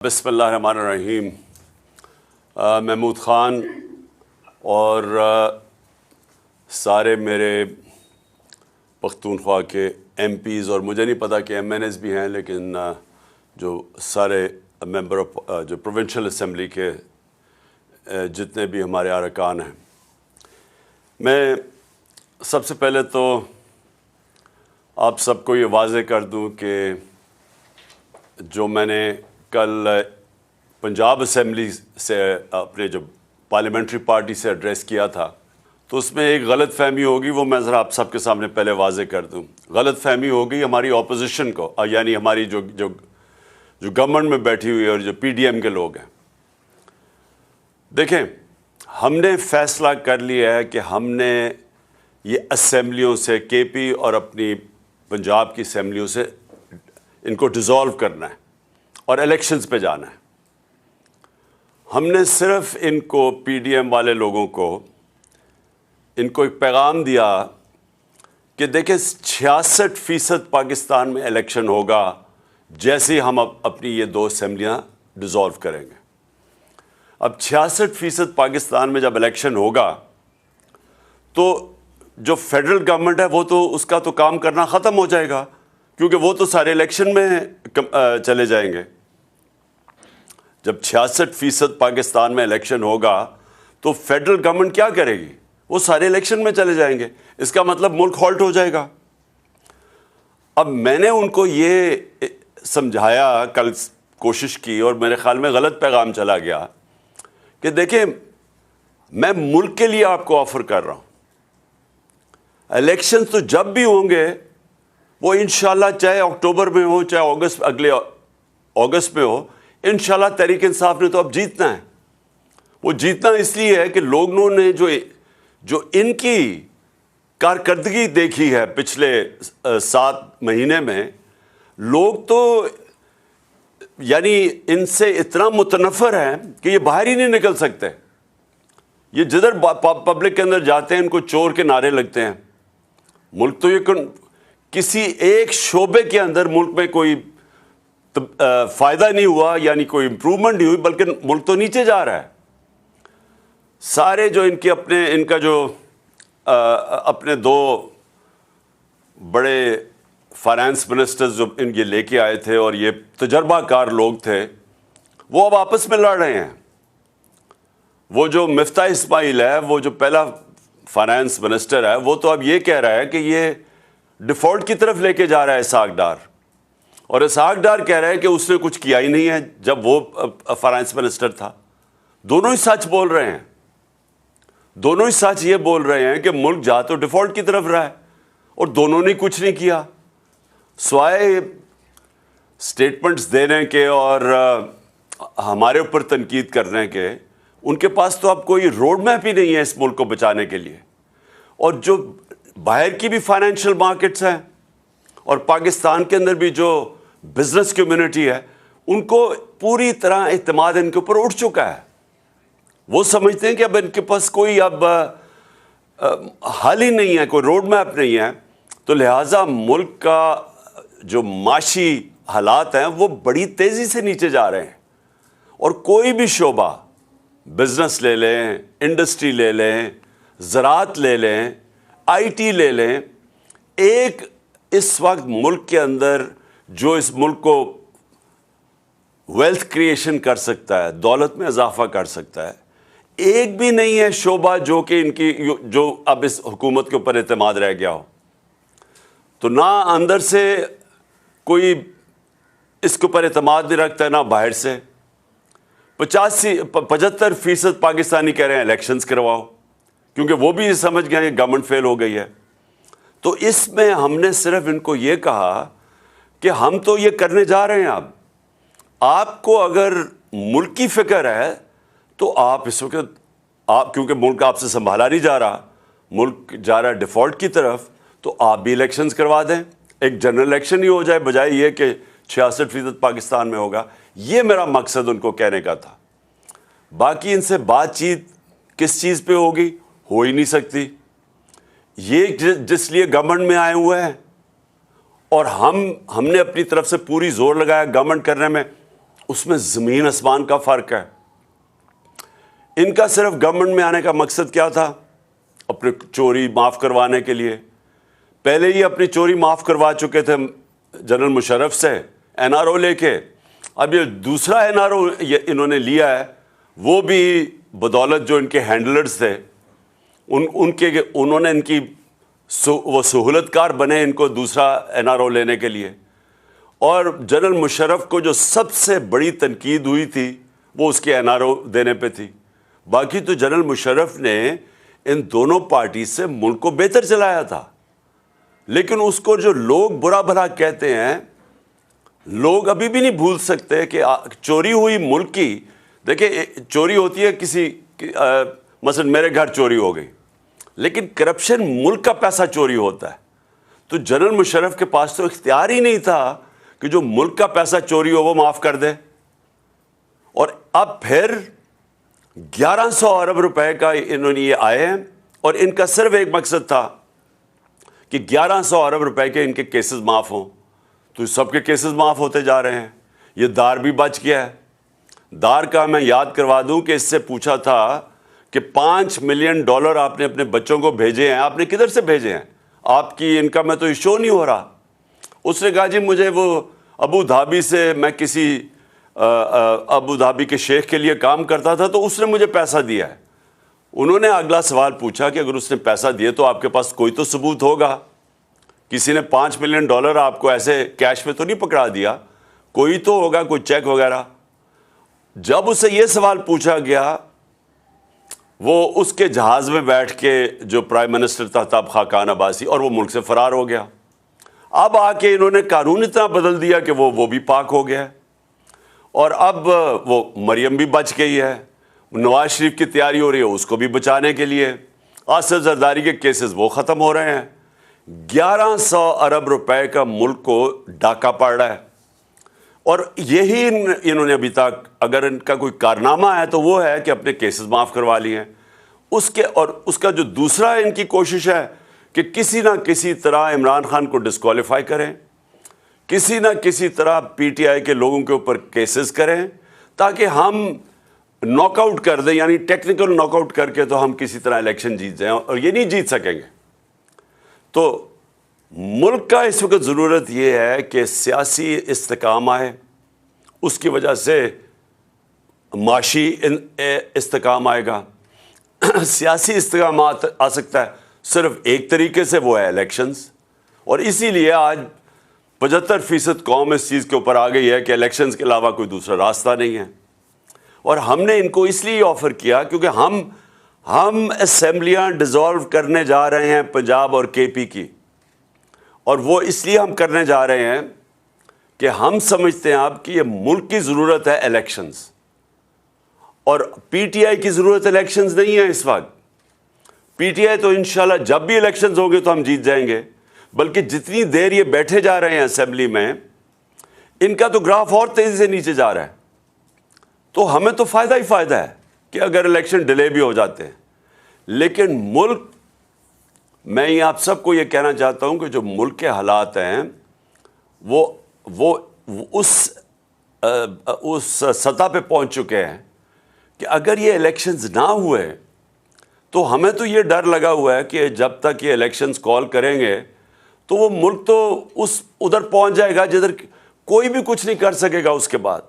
بسم اللہ الرحمن الرحیم۔ محمود خان اور سارے میرے پختونخوا کے ایم پیز، اور مجھے نہیں پتہ کہ ایم این ایز بھی ہیں، لیکن جو سارے ممبر آف جو پروونشل اسمبلی کے جتنے بھی ہمارے ارکان ہیں، میں سب سے پہلے تو آپ سب کو یہ واضح کر دوں کہ جو میں نے کل پنجاب اسمبلی سے اپنے جو پارلیمنٹری پارٹی سے ایڈریس کیا تھا، تو اس میں ایک غلط فہمی ہوگی، وہ میں ذرا آپ سب کے سامنے پہلے واضح کر دوں۔ غلط فہمی ہوگی ہماری اپوزیشن کو، یعنی ہماری جو گورنمنٹ میں بیٹھی ہوئی ہے اور جو پی ڈی ایم کے لوگ ہیں۔ دیکھیں، ہم نے فیصلہ کر لیا ہے کہ ہم نے یہ اسمبلیوں سے کے پی اور اپنی پنجاب کی اسمبلیوں سے ان کو ڈیزالو کرنا ہے اور الیکشنز پہ جانا ہے۔ ہم نے صرف ان کو پی ڈی ایم والے لوگوں کو ان کو ایک پیغام دیا کہ دیکھیں 66% پاکستان میں الیکشن ہوگا جیسے ہی ہم اپنی یہ دو اسمبلیاں ڈیزالو کریں گے۔ اب 66% پاکستان میں جب الیکشن ہوگا تو جو فیڈرل گورنمنٹ ہے وہ تو اس کا تو کام کرنا ختم ہو جائے گا، کیونکہ وہ تو سارے الیکشن میں چلے جائیں گے۔ جب 66% پاکستان میں الیکشن ہوگا تو فیڈرل گورنمنٹ کیا کرے گی؟ وہ سارے الیکشن میں چلے جائیں گے، اس کا مطلب ملک ہالٹ ہو جائے گا۔ اب میں نے ان کو یہ سمجھایا، کل کوشش کی، اور میرے خیال میں غلط پیغام چلا گیا کہ دیکھیں میں ملک کے لیے آپ کو آفر کر رہا ہوں، الیکشن تو جب بھی ہوں گے وہ انشاءاللہ چاہے اکتوبر میں ہو چاہے اگلے اگست میں ہو، انشاءاللہ تحریک انصاف نے تو اب جیتنا ہے۔ وہ جیتنا اس لیے ہے کہ لوگوں نے جو ان کی کارکردگی دیکھی ہے پچھلے 7 مہینے میں، لوگ تو یعنی ان سے اتنا متنفر ہیں کہ یہ باہر ہی نہیں نکل سکتے۔ یہ جدھر پبلک کے اندر جاتے ہیں ان کو چور کے نعرے لگتے ہیں۔ ملک تو یہ کسی ایک شعبے کے اندر ملک میں کوئی فائدہ نہیں ہوا، یعنی کوئی امپروومنٹ نہیں ہوئی، بلکہ ملک تو نیچے جا رہا ہے۔ سارے جو ان کا جو اپنے 2 بڑے فائنانس منسٹرز جو ان یہ لے کے آئے تھے اور یہ تجربہ کار لوگ تھے، وہ اب آپس میں لڑ رہے ہیں۔ وہ جو مفتاح اسماعیل ہے، وہ جو پہلا فائنانس منسٹر ہے، وہ تو اب یہ کہہ رہا ہے کہ یہ ڈیفالٹ کی طرف لے کے جا رہا ہے اسحاق ڈار، اور اسحاق ڈار کہہ رہا ہے کہ اس نے کچھ کیا ہی نہیں ہے جب وہ فائنانس منسٹر تھا۔ دونوں ہی سچ بول رہے ہیں، دونوں ہی سچ یہ بول رہے ہیں کہ ملک جا تو ڈیفالٹ کی طرف رہا ہے، اور دونوں نے کچھ نہیں کیا سوائے اسٹیٹمنٹس دینے کے اور ہمارے اوپر تنقید کرنے کے۔ ان کے پاس تو اب کوئی روڈ میپ ہی نہیں ہے اس ملک کو بچانے کے لیے۔ اور جو باہر کی بھی فائنینشیل مارکیٹس ہیں اور پاکستان کے اندر بھی جو بزنس کمیونٹی ہے، ان کو پوری طرح اعتماد ان کے اوپر اٹھ چکا ہے۔ وہ سمجھتے ہیں کہ اب ان کے پاس کوئی اب حل ہی نہیں ہے، کوئی روڈ میپ نہیں ہے، تو لہٰذا ملک کا جو معاشی حالات ہیں وہ بڑی تیزی سے نیچے جا رہے ہیں۔ اور کوئی بھی شعبہ، بزنس لے لیں، انڈسٹری لے لیں، زراعت لے لیں، آئی ٹی لے لیں، ایک اس وقت ملک کے اندر جو اس ملک کو ویلتھ کریشن کر سکتا ہے، دولت میں اضافہ کر سکتا ہے، ایک بھی نہیں ہے شعبہ جو کہ ان کی جو اب اس حکومت کے اوپر اعتماد رہ گیا ہو۔ تو نہ اندر سے کوئی اس کے اوپر اعتماد نہیں رکھتا ہے، نہ باہر سے۔ 75% پاکستانی کہہ رہے ہیں الیکشنز کرواؤ، کیونکہ وہ بھی یہ سمجھ گئے ہیں کہ گورنمنٹ فیل ہو گئی ہے۔ تو اس میں ہم نے صرف ان کو یہ کہا کہ ہم تو یہ کرنے جا رہے ہیں۔ اب آپ کو اگر ملک کی فکر ہے تو آپ اس وقت کیونکہ ملک آپ سے سنبھالا نہیں جا رہا، ملک جا رہا ہے ڈیفالٹ کی طرف، تو آپ بھی الیکشنز کروا دیں، ایک جنرل الیکشن ہی ہو جائے، بجائے یہ کہ 66% پاکستان میں ہوگا۔ یہ میرا مقصد ان کو کہنے کا تھا۔ باقی ان سے بات چیت کس چیز پہ ہوگی؟ ہو ہی نہیں سکتی۔ یہ جس لیے گورنمنٹ میں آئے ہوئے ہیں اور ہم نے اپنی طرف سے پوری زور لگایا گورنمنٹ کرنے میں، اس میں زمین آسمان کا فرق ہے. ان کا صرف گورنمنٹ میں آنے کا مقصد کیا تھا؟ اپنے چوری معاف کروانے کے لیے. پہلے ہی اپنی چوری معاف کروا چکے تھے جنرل مشرف سے این آر او لے کے. اب یہ دوسرا این آر او انہوں نے لیا ہے, وہ بھی بدولت جو ان کے ہینڈلرز تھے انہوں نے ان کی وہ سہولت کار بنے ان کو دوسرا این آر او لینے کے لیے. اور جنرل مشرف کو جو سب سے بڑی تنقید ہوئی تھی وہ اس کے این آر او دینے پہ تھی. باقی تو جنرل مشرف نے ان دونوں پارٹی سے ملک کو بہتر چلایا تھا. لیکن اس کو جو لوگ برا بھلا کہتے ہیں, لوگ ابھی بھی نہیں بھول سکتے کہ چوری ہوئی ملک کی. دیکھیں چوری ہوتی ہے کسی مثلا میرے گھر چوری ہو گئی, لیکن کرپشن ملک کا پیسہ چوری ہوتا ہے. تو جنرل مشرف کے پاس تو اختیار ہی نہیں تھا کہ جو ملک کا پیسہ چوری ہو وہ معاف کر دے. اور اب پھر 1100 ارب روپے کا انہوں نے یہ آئے ہیں, اور ان کا صرف ایک مقصد تھا کہ 1100 ارب روپے کے ان کے کیسز معاف ہوں. تو سب کے کیسز معاف ہوتے جا رہے ہیں. یہ دار بھی بچ گیا ہے. دار کا میں یاد کروا دوں کہ اس سے پوچھا تھا کہ $5 ملین آپ نے اپنے بچوں کو بھیجے ہیں, آپ نے کدھر سے بھیجے ہیں؟ آپ کی انکم میں تو یہ شو نہیں ہو رہا. اس نے کہا جی مجھے وہ ابو دھابی سے, میں کسی ابو دھابی کے شیخ کے لیے کام کرتا تھا تو اس نے مجھے پیسہ دیا ہے. انہوں نے اگلا سوال پوچھا کہ اگر اس نے پیسہ دیے تو آپ کے پاس کوئی تو ثبوت ہوگا. کسی نے $5 ملین آپ کو ایسے کیش میں تو نہیں پکڑا دیا, کوئی تو ہوگا, کوئی چیک وغیرہ. جب اسے یہ سوال پوچھا گیا, وہ اس کے جہاز میں بیٹھ کے جو پرائم منسٹر تھا تب خاقان عباسی, اور وہ ملک سے فرار ہو گیا. اب آ کے انہوں نے قانون اتنا بدل دیا کہ وہ بھی پاک ہو گیا. اور اب وہ مریم بھی بچ گئی ہے. نواز شریف کی تیاری ہو رہی ہے اس کو بھی بچانے کے لیے. آصف زرداری کے کیسز وہ ختم ہو رہے ہیں. 1100 ارب روپے کا ملک کو ڈاکہ پڑ رہا ہے. اور یہی انہوں نے ابھی تک, اگر ان کا کوئی کارنامہ ہے تو وہ ہے کہ اپنے کیسز معاف کروا لیے ہیں. اور اس کا جو دوسرا ان کی کوشش ہے کہ کسی نہ کسی طرح عمران خان کو ڈسکوالیفائی کریں, کسی نہ کسی طرح پی ٹی آئی کے لوگوں کے اوپر کیسز کریں تاکہ ہم ناک آؤٹ کر دیں, یعنی ٹیکنیکل ناک آؤٹ کر کے تو ہم کسی طرح الیکشن جیت جائیں, اور یہ نہیں جیت سکیں گے. تو ملک کا اس وقت ضرورت یہ ہے کہ سیاسی استحکام آئے, اس کی وجہ سے معاشی استحکام آئے گا. سیاسی استحکام آ سکتا ہے صرف ایک طریقے سے, وہ ہے الیکشنز. اور اسی لیے آج 75% قوم اس چیز کے اوپر آ گئی ہے کہ الیکشنز کے علاوہ کوئی دوسرا راستہ نہیں ہے. اور ہم نے ان کو اس لیے آفر کیا کیونکہ ہم اسمبلیاں ڈیزالو کرنے جا رہے ہیں پنجاب اور کے پی کی, اور وہ اس لیے ہم کرنے جا رہے ہیں کہ ہم سمجھتے ہیں اب کہ یہ ملک کی ضرورت ہے الیکشنز, اور پی ٹی آئی کی ضرورت الیکشنز نہیں ہے اس وقت. پی ٹی آئی تو انشاءاللہ جب بھی الیکشنز ہوں گے تو ہم جیت جائیں گے, بلکہ جتنی دیر یہ بیٹھے جا رہے ہیں اسمبلی میں, ان کا تو گراف اور تیزی سے نیچے جا رہا ہے. تو ہمیں تو فائدہ ہی فائدہ ہے کہ اگر الیکشن ڈیلے بھی ہو جاتے ہیں. لیکن ملک, میں آپ سب کو یہ کہنا چاہتا ہوں کہ جو ملک کے حالات ہیں وہ اس سطح پہ پہنچ چکے ہیں کہ اگر یہ الیکشنز نہ ہوئے تو ہمیں تو یہ ڈر لگا ہوا ہے کہ جب تک یہ الیکشنز کال کریں گے تو وہ ملک تو ادھر پہنچ جائے گا جدھر کوئی بھی کچھ نہیں کر سکے گا اس کے بعد.